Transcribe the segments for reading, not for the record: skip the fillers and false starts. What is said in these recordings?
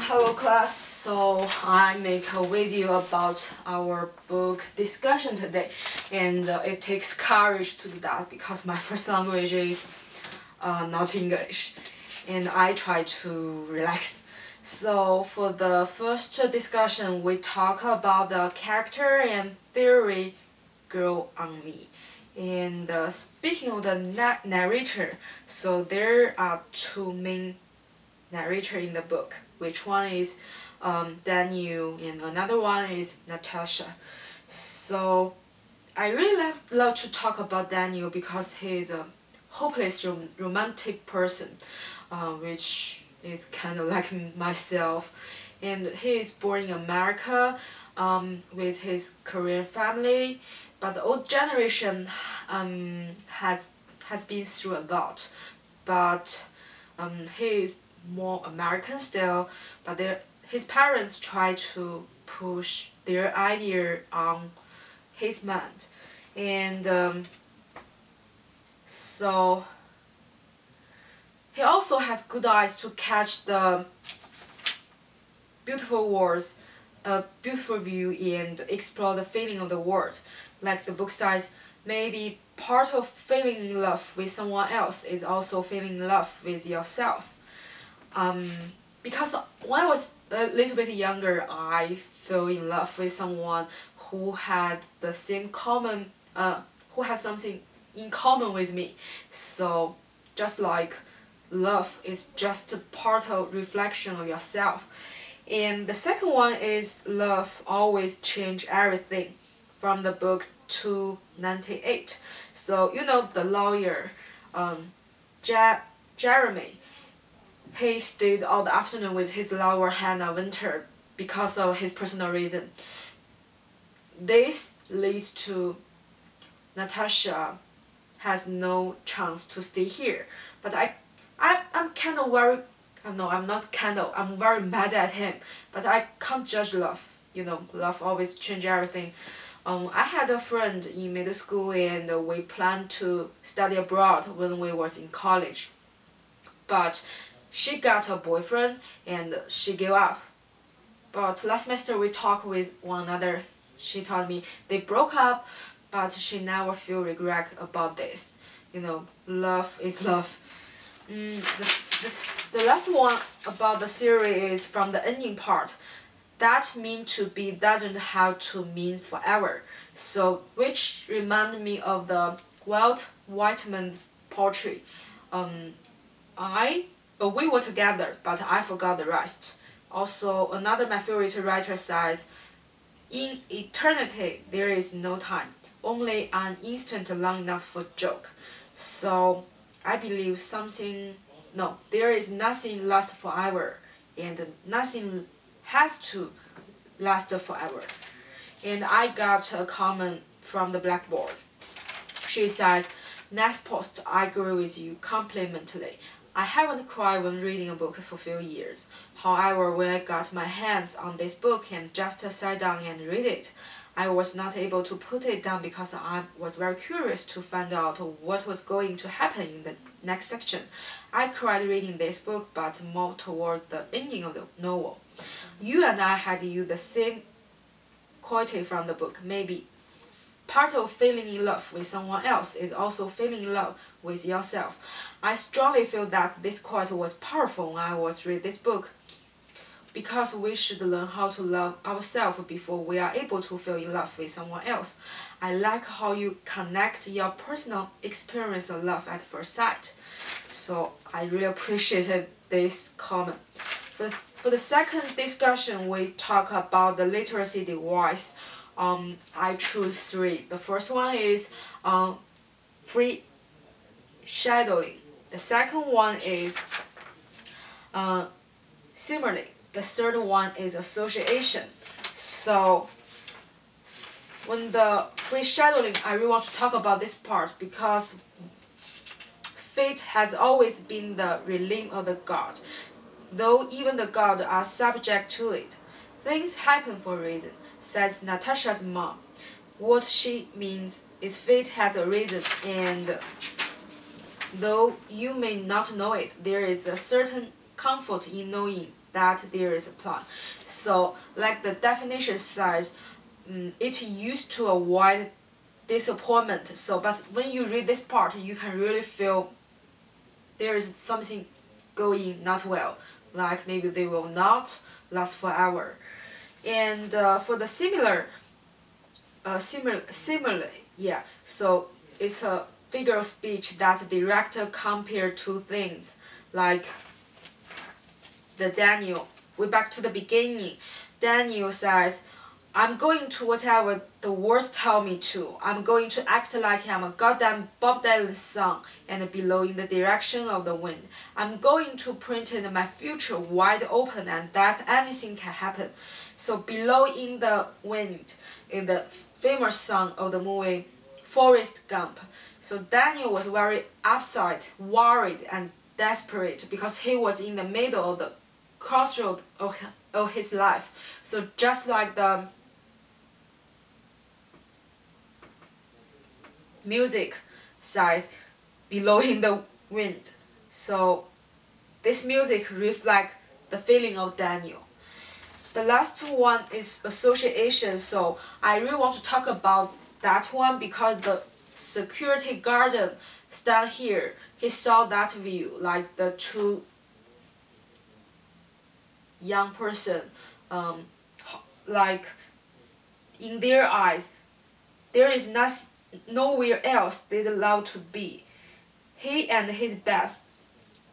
Hello class, so I make a video about our book discussion today, and it takes courage to do that because my first language is not English, and I try to relax. So for the first discussion, we talk about the character and theory grow on me. And speaking of the narrator, so there are two main narrator in the book, which one is Daniel and another one is Natasha. So I really love to talk about Daniel because he is a hopeless romantic person, which is kind of like myself, and he is born in America with his Korean family, but the old generation has been through a lot, but he is more American style, but his parents try to push their idea on his mind, and so he also has good eyes to catch the beautiful words, a beautiful view, and explore the feeling of the world. Like the book says, maybe part of falling in love with someone else is also falling in love with yourself. Because when I was a little bit younger, I fell in love with someone who had the same common, who had something in common with me. So just like love is just a part of reflection of yourself. And the second one is love always change everything, from the book 298. So you know the lawyer, Jeremy. He stayed all the afternoon with his lover Hannah Winter because of his personal reason. This leads to Natasha has no chance to stay here. But I'm kind of very, no, I'm not kind of, I'm very mad at him. But I can't judge love. You know, love always change everything. I had a friend in middle school, and we planned to study abroad when we was in college. But she got a boyfriend and she gave up. But last semester we talked with one another. She told me they broke up, but she never feel regret about this. You know, love is love. The last one about the series is from the ending part. That mean to be doesn't have to mean forever. So which remind me of the Walt Whitman poetry. We were together, but I forgot the rest. Also, another my favorite writer says, in eternity there is no time, only an instant long enough for joke. So I believe there is nothing lasts forever, and nothing has to last forever. And I got a comment from the blackboard. She says, next post, I agree with you complimentary. I haven't cried when reading a book for a few years. However, when I got my hands on this book and just sat down and read it, I was not able to put it down because I was very curious to find out what was going to happen in the next section. I cried reading this book, but more toward the ending of the novel. You and I had used the same quality from the book. Maybe part of falling in love with someone else is also falling in love with yourself. I strongly feel that this quote was powerful when I was reading this book, because we should learn how to love ourselves before we are able to fall in love with someone else. I like how you connect your personal experience of love at first sight. So I really appreciated this comment. For the second discussion, we talk about the literacy device. I choose three. The first one is free shadowing. The second one is simile. The third one is association. So when the free shadowing, I really want to talk about this part because fate has always been the realm of the god, though even the gods are subject to it. Things happen for a reason, says Natasha's mom. What she means is fate has a reason, and though you may not know it, there is a certain comfort in knowing that there is a plot. So like the definition says, it used to avoid disappointment. So but when you read this part, you can really feel there is something going not well, like maybe they will not last forever. And for the similarly, yeah, so it's a figure of speech that the director compared two things, like the Daniel. We're back to the beginning. Daniel says, I'm going to whatever the words tell me to. I'm going to act like I'm a goddamn Bob Dylan song and below in the direction of the wind. I'm going to print in my future wide open and that anything can happen. So below in the wind, in the famous song of the movie Forrest Gump. So Daniel was very upset, worried and desperate because he was in the middle of the crossroad of his life. So just like the music says, below in the wind. So this music reflects the feeling of Daniel. The last one is association. So I really want to talk about that one because the security guard stand here. He saw that view, like the two young person, like in their eyes, there is nowhere else they'd love to be. He and his best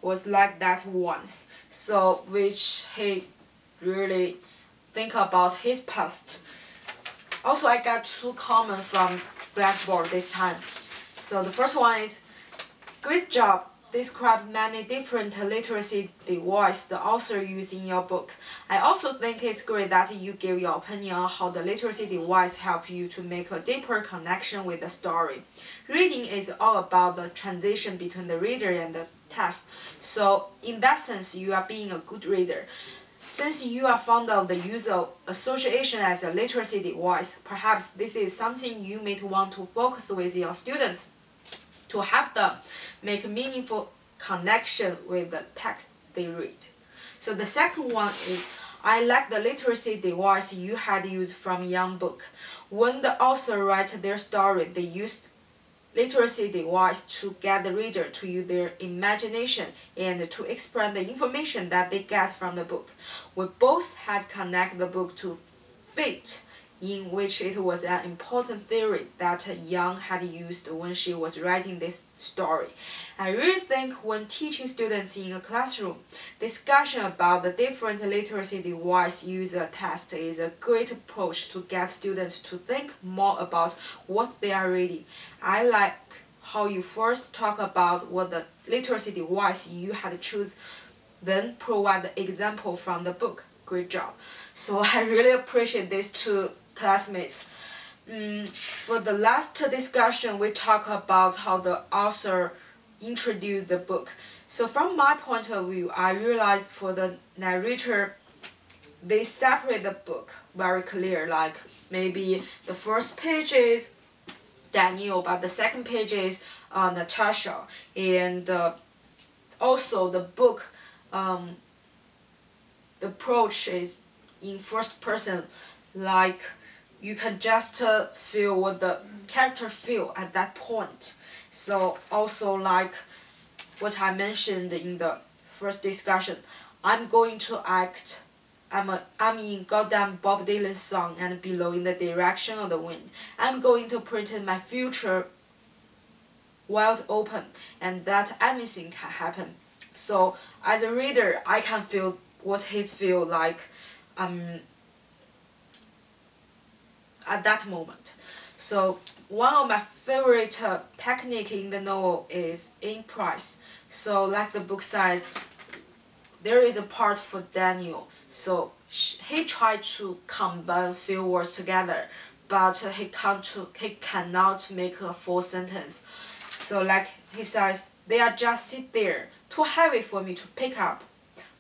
was like that once. So which he really think about his past. Also, I got two comments from Blackboard this time. So the first one is, great job. Describe many different literacy devices the author used in your book. I also think it's great that you give your opinion on how the literacy device help you to make a deeper connection with the story. Reading is all about the transition between the reader and the text. So in that sense, you are being a good reader. Since you are fond of the use of association as a literacy device, perhaps this is something you may want to focus with your students to help them make meaningful connection with the text they read. So the second one is, I like the literacy device you had used from Young Book. When the author write their story, they used literacy device to get the reader to use their imagination and to express the information that they get from the book. We both had connect the book to fate, in which it was an important theory that Young had used when she was writing this story. I really think when teaching students in a classroom, discussion about the different literacy device used as a test is a great approach to get students to think more about what they are reading. I like how you first talk about what the literacy device you had choose, then provide the example from the book. Great job. So I really appreciate these two classmates. For the last discussion, we talk about how the author introduced the book. So from my point of view, I realized for the narrator, they separate the book very clear. Like maybe the first page is Daniel, but the second page is Natasha, and also the book, the approach is in first person, like you can just feel what the character feel at that point. So also like what I mentioned in the first discussion, I'm going to act, I'm in goddamn Bob Dylan song and below in the direction of the wind. I'm going to pretend my future wide open and that anything can happen. So as a reader, I can feel what he feel like at that moment. So one of my favorite technique in the novel is impress. So like the book says, there is a part for Daniel. So he tried to combine few words together, but he cannot make a full sentence. So like he says, they are just sit there, too heavy for me to pick up.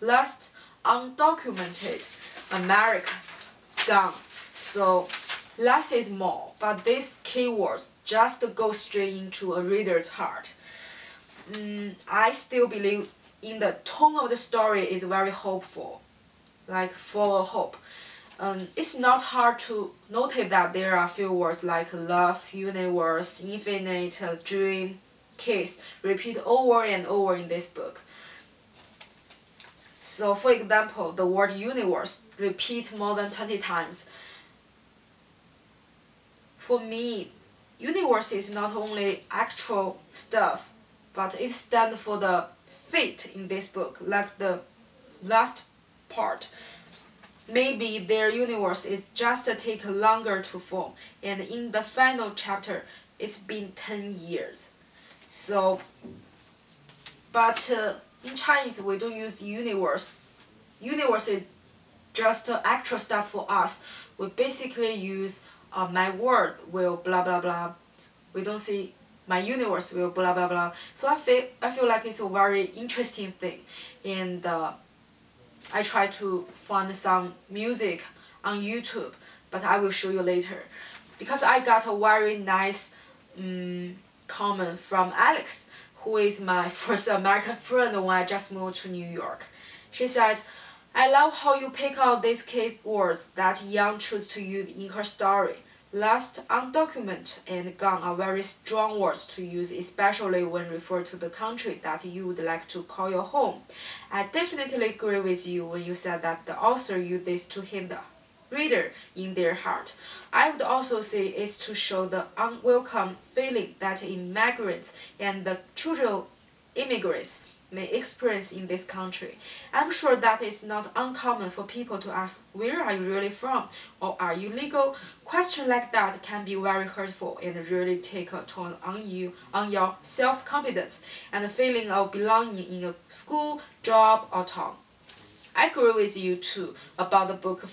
Last, undocumented, America, gone. So less is more, but these keywords just go straight into a reader's heart. I still believe in the tone of the story is very hopeful. like full of hope. It's not hard to notice that there are few words like love, universe, infinite, dream, kiss repeat over and over in this book. So for example, the word universe repeat more than 20 times. For me, universe is not only actual stuff, but it stands for the fate in this book, like the last part. Maybe their universe is just take longer to form, and in the final chapter, it's been 10 years. So, but in Chinese we don't use universe. Universe is just actual stuff for us. We basically use my world will blah blah blah. We don't see my universe will blah blah blah. So I feel like it's a very interesting thing, and I try to find some music on YouTube, but I will show you later, because I got a very nice comment from Alex, who is my first American friend when I just moved to New York. She said, "I love how you pick out these key words that Yang chose to use in her story. Last, undocumented, and gone are very strong words to use, especially when referred to the country that you would like to call your home. I definitely agree with you when you said that the author used this to hit the reader in their heart. I would also say it's to show the unwelcome feeling that immigrants and the children immigrants may experience in this country. I'm sure that it's not uncommon for people to ask, where are you really from? Or are you legal? Questions like that can be very hurtful and really take a toll on your self-confidence and feeling of belonging in a school, job, or town. I agree with you too about the book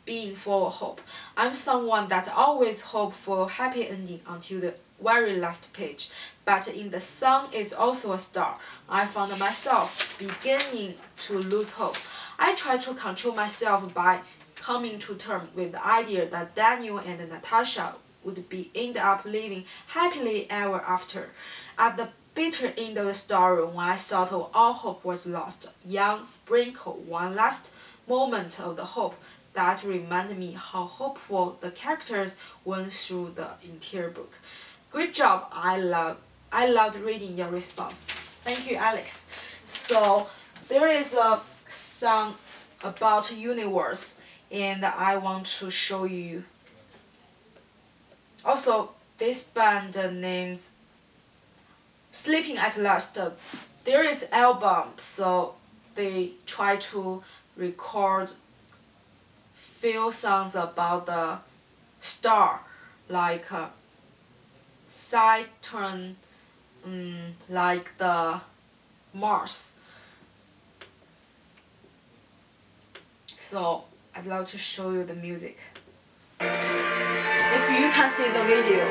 being full of hope. I'm someone that always hope for a happy ending until the very last page, but in The Sun is also a star, I found myself beginning to lose hope. I try to control myself by coming to terms with the idea that Daniel and Natasha would end up living happily ever after. At the bitter end of the story, when I thought all hope was lost, Yang sprinkled one last moment of the hope that reminded me how hopeful the characters went through the entire book. Great job! I loved reading your response. Thank you, Alex. So there is a song about universe, and I want to show you. Also, this band named Sleeping at Last. There is album, so they try to record few songs about the star, like Saturn, like the Mars. So I'd love to show you the music. If you can see the video.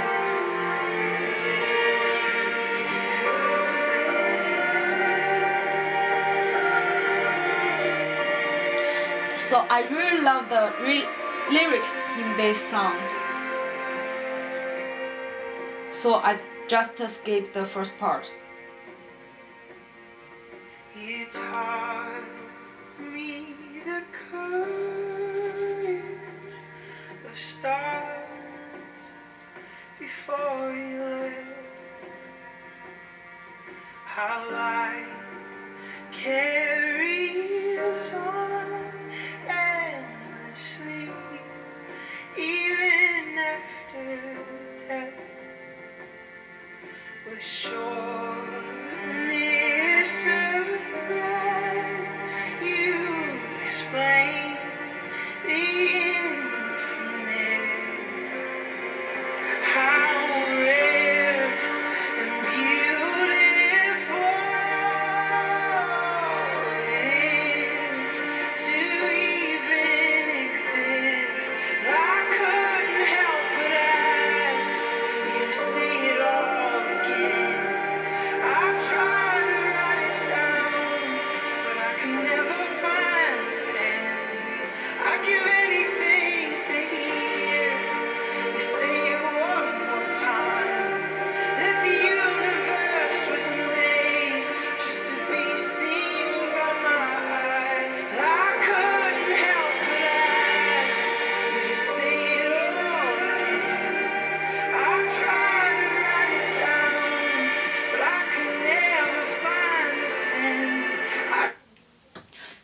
So I really love the lyrics in this song. So I just skipped the first part. It's hard for me the courage of stars before you left. How light carries on endlessly, even after death. With shortness of breath, you explain the infinite. How rare and beautiful it is to even exist. I couldn't help but ask you to see it all again.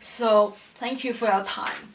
So thank you for your time.